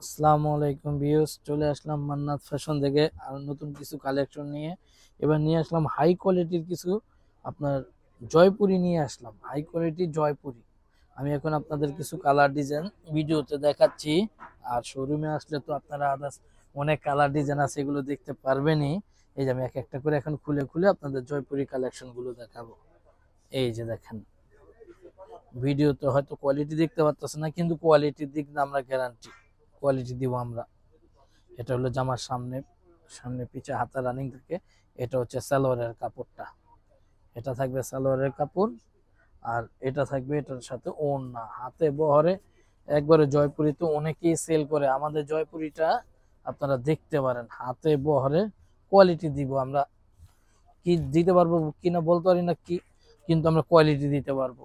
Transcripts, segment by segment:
আসসালামু আলাইকুম ভিউয়ার্স, চলে আসলাম মান্নাত ফ্যাশন থেকে আর নতুন কিছু কালেকশন নিয়ে। এবার নিয়ে আসলাম হাই কোয়ালিটির কিছু আপনার জয়পুরি নিয়ে আসলাম, হাই কোয়ালিটির জয়পুরি। আমি এখন আপনাদের কিছু কালার ডিজাইন ভিডিওতে দেখাচ্ছি, আর শোরুমে আসলে তো আপনারা আদার্স অনেক কালার ডিজাইন আছে, এগুলো দেখতে পারবেনই। এই যে আমি এক একটা করে এখন খুলে খুলে আপনাদের জয়পুরি কালেকশন গুলো দেখাবো। এই যে দেখেন, ভিডিওতে হয়তো কোয়ালিটি দেখতে পাচ্ছেন না, কিন্তু কোয়ালিটির দিক দিয়ে আমরা গ্যারান্টি, কোয়ালিটি দিব আমরা। এটা হলো জামার সামনে, সামনে পিছে হাতা রানিং থেকে। এটা হচ্ছে সালোয়ারের কাপড়টা, এটা থাকবে সালোয়ারের কাপড়। আর এটা থাকবে এটার সাথে ওড়না, হাতে বহরে একবারে। জয়পুরি তো অনেকেই সেল করে, আমাদের জয়পুরিটা আপনারা দেখতে পারেন, হাতে বহরে কোয়ালিটি দিব আমরা। কি দিতে পারবো কিনা বলতে পারি না কি, কিন্তু আমরা কোয়ালিটি দিতে পারবো,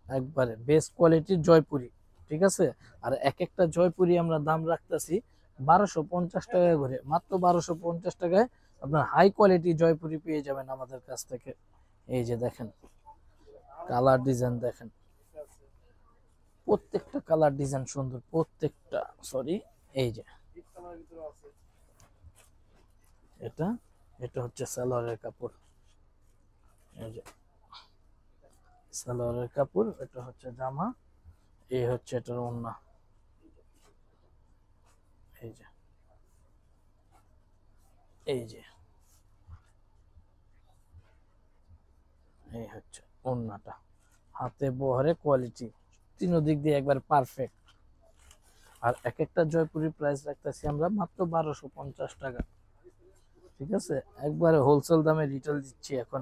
একবারে বেস্ট কোয়ালিটির জয়পুরি। ঠিক আছে। আর এক একটা জয়পুরি আমরা দাম রাখতেছি 1250 টাকা করে, মাত্র 1250 টাকায় আপনার হাই কোয়ালিটি জয়পুরি পেয়ে যাবেন আমাদের কাছ থেকে। এই যে দেখেন, কালার ডিজাইন দেখেন, প্রত্যেকটা কালার ডিজাইন সুন্দর, প্রত্যেকটা। সরি, এই যে এটা, এটা হচ্ছে সালোয়ারের কাপড়। এই যে সালোয়ারের কাপড়, এটা হচ্ছে জামা, এই হচ্ছে এটার ওড়না। এই যে, এই যে, এই হচ্ছে ওড়নাটা, হাতে বহরে কোয়ালিটি, তিন দিক দিয়ে একবার পারফেক্ট। আর এক একটা জয়পুরির প্রাইস রাখতেছি আমরা মাত্র 1250 টাকা। ঠিক আছে, একবারে হোলসেল দামে রিটেল দিচ্ছি এখন।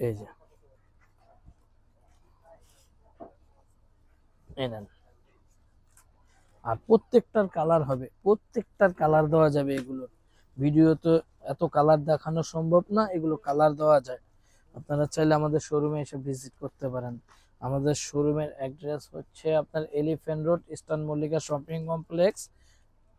এই যে, এই নেন। আর প্রত্যেকটার কালার হবে, প্রত্যেকটার কালার দেওয়া যাবে এগুলো। ভিডিও তো এত কালার দেখানো সম্ভব না, এগুলো কালার দেওয়া যায়। আপনারা চাইলে আমাদের শোরুমে এসে ভিজিট করতে পারেন। আমাদের শোরুমের অ্যাড্রেস হচ্ছে আপনার elephant road, eastern Mallika shopping complex,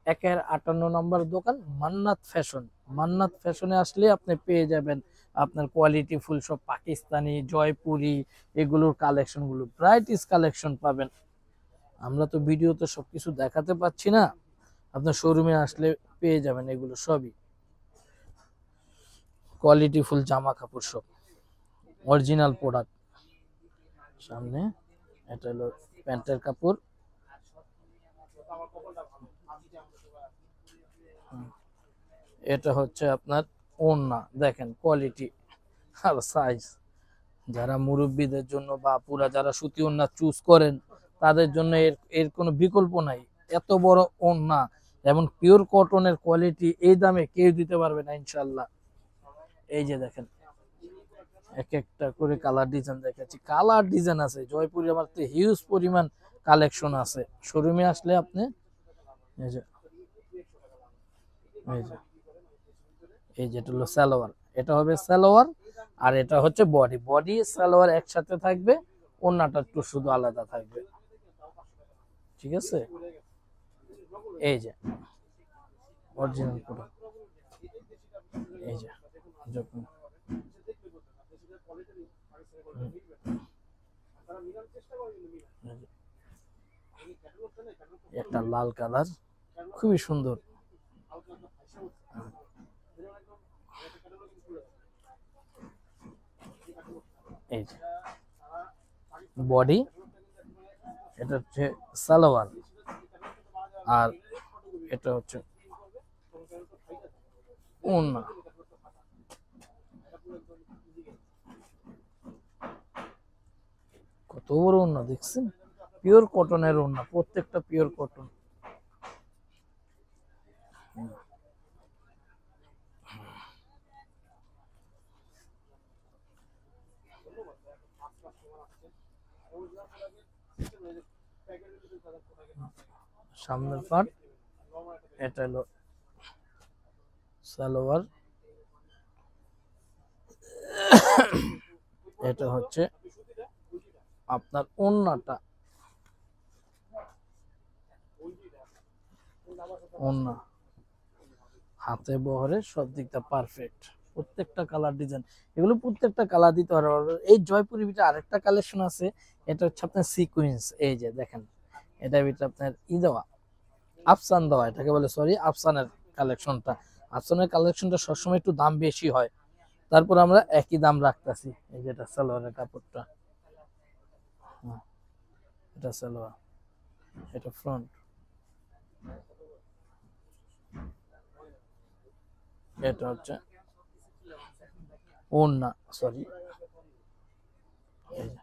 58 নম্বর দোকান, মান্নাত ফ্যাশন। মান্নাত ফ্যাশনে আসলে আপনি পেয়ে যাবেন আপনার কোয়ালিটি ফুল সব পাকিস্তানি জয়পুরি, এগুলোর কালেকশন গুলো, ব্রাইটিস কালেকশন পাবেন। আমরা তো ভিডিওতে সবকিছু দেখাতে পাচ্ছি না, আপনার শোরুমে আসলে পেয়ে যাবেন এগুলো সবই। কোয়ালিটি ফুল জামা কাপড় সব অরিজিনাল প্রোডাক্ট। সামনে এটা হলো প্যান্টের কাপড়। এটা হচ্ছে আপনার ওড়না, দেখেন কোয়ালিটি আর সাইজ। যারা মুরব্বীদের জন্য বা পুরা যারা সুতি ওড়না চুজ করেন, তাদের জন্য এর এর কোনো বিকল্প নাই। এত বড় ওড়না এবং পিওর কটনের কোয়ালিটি এই দামে কেউ দিতে পারবে না ইনশাল্লাহ। এই যে দেখেন, এক একটা করে কালার ডিজাইন দেখাচ্ছি, কালার ডিজাইন আছে জয়পুরি, আমার তো হিউজ পরিমাণ কালেকশন আছে। শোরুমে আসলে আপনি, এই যে, এই যে, এই যেটা হলো সালোয়ার, এটা হবে সালোয়ার। আর এটা হচ্ছে বডি, বডি সালোয়ার একসাথে থাকবে, ওড়নাটা একটু শুধু আলাদা থাকবে। ঠিক আছে। এই যে অরিজিনাল প্রোডাক্ট। এই যে যখন একটা লাল কালার, খুবই সুন্দর। এই যে বডি, এটা হচ্ছে সালোয়ার, আর এটা হচ্ছে ওড়না। কত বড় ওড়না দেখছেন, পিওর কটনের ওড়না, প্রত্যেকটা পিওর কটন। সামনের পার্ট, এটা হলো সালোয়ার, এটা হচ্ছে আপনার ওড়নাটা, ওড়না হাতে বহরে সব দিকটা পারফেক্ট, প্রত্যেকটা কালার ডিজাইন, এগুলো প্রত্যেকটা কালার দিতে পারবে। এই জয়পুরের ভিতরে আরেকটা কালেকশন আছে, এটা হচ্ছে আপনার সিকুয়েন্স। এই যে দেখেন, এটার ভিতরে আপনার দেওয়া আফসান দেওয়া, এটাকে বলে সরি আফসানের কালেকশনটা। আফসানের কালেকশনটা সবসময় একটু দাম বেশি হয়, তারপর আমরা একই দাম রাখতেছি। এই যেটা সালোয়ারের কাপড়টা, এটা সালোয়ার, এটা ফ্রন্ট, এটা হচ্ছে ওড়না, সরি এই যে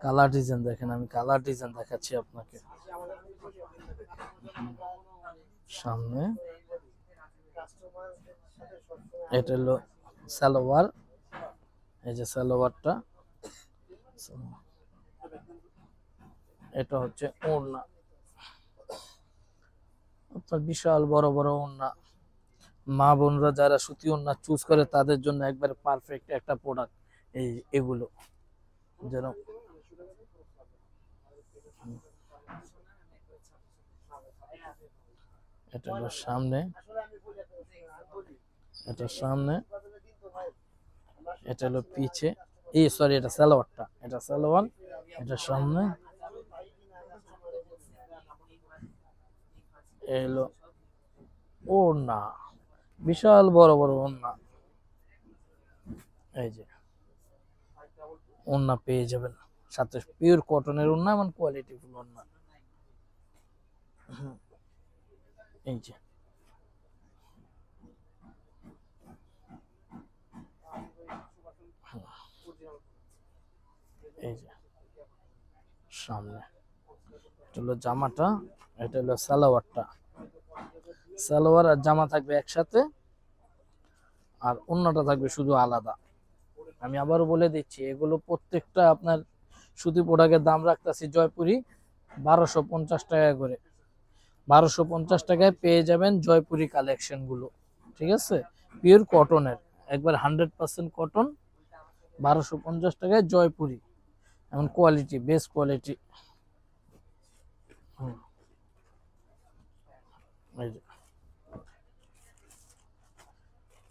কালার ডিজাইন দেখেন, আমি কালার ডিজাইন দেখাচ্ছি আপনাকে। সামনে এটা হলো সালোয়ার, এই যে সালোয়ারটা, এটা হচ্ছে ওড়না, আপনার বিশাল বড় বড় ওড়না। মা বোনরা যারা সুতি ওড়না চুজ করে তাদের জন্য একবারে পারফেক্ট একটা প্রোডাক্ট এই এগুলো। যেন এটা হলো সামনে, এটা সামনে, এটা হলো পিছে, এই সরি এটা সালোয়ারটা, এটা সালোয়ার, এটা সামনে, এলো ওড়না, বিশাল বড় বড় ওড়না। এই যে ওড়না পেয়ে যাবেন, সাথে পিওর কটনের ওড়না, মানে কোয়ালিটি ফুল ওড়না। এই যে এই যে সামনে, এটা হলো জামাটা, এটা হলো সালোয়ারটা। সালোয়ার আর জামা থাকবে একসাথে, আর ওড়নাটা থাকবে শুধু আলাদা। আমি আবারও বলে দিচ্ছি, এগুলো প্রত্যেকটা আপনার সুতি প্রোডাক্টের দাম রাখতেছি জয়পুরি 1250 টাকা করে। 1250 টাকায় পেয়ে যাবেন জয়পুরি কালেকশন গুলো, ঠিক আছে, পিওর কটনের, একবার 100% কটন, 1250 টাকায় জয়পুরি, এমন কোয়ালিটি, বেস্ট কোয়ালিটি।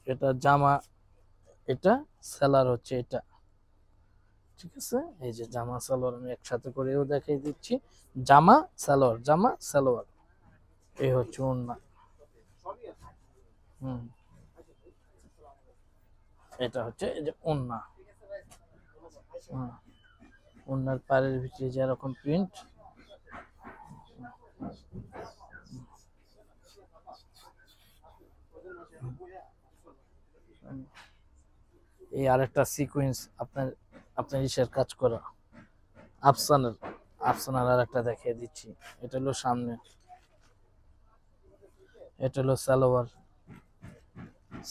এটা জামা, এটা সেলার হচ্ছে এটা, ঠিক আছে। এই যে জামা সালোয়ার আমি একসাথে করেও দেখিয়ে দিচ্ছি, জামা সালোয়ার, জামা সালোয়ার, এই হচ্ছে ওড়না। এটা হচ্ছে এই যে ওড়না, ওড়নার পাড়ের ভিতরে যেরকম প্রিন্ট, এই আরেকটা সিকোয়েন্স আপনার আপনার ইসের কাজ করা আফসানের, আফসানের আরেকটা দেখিয়ে দিচ্ছি। এটা হলো সামনে, এটা হলো সালোয়ার,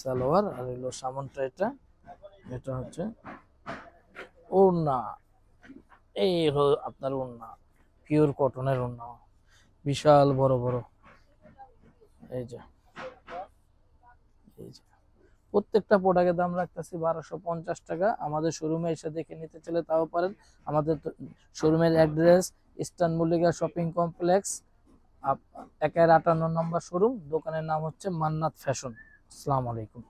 সালোয়ার, আর হলো সামনটা এটা, এটা হচ্ছে ওড়না। এই হলো আপনার ওড়না, পিওর কটনের ওড়না, বিশাল বড় বড়। এই যে এই যে প্রত্যেকটা প্রোডাক্টের দাম রাখতেছি 1250 টাকা। আমাদের শোরুমে এসে দেখে নিতে চলে তাও পারেন। আমাদের শোরুমের address eastern Mallika shopping complex, 158 নম্বর শোরুম, দোকানের নাম হচ্ছে মান্নাত ফ্যাশন। আসসালামু আলাইকুম।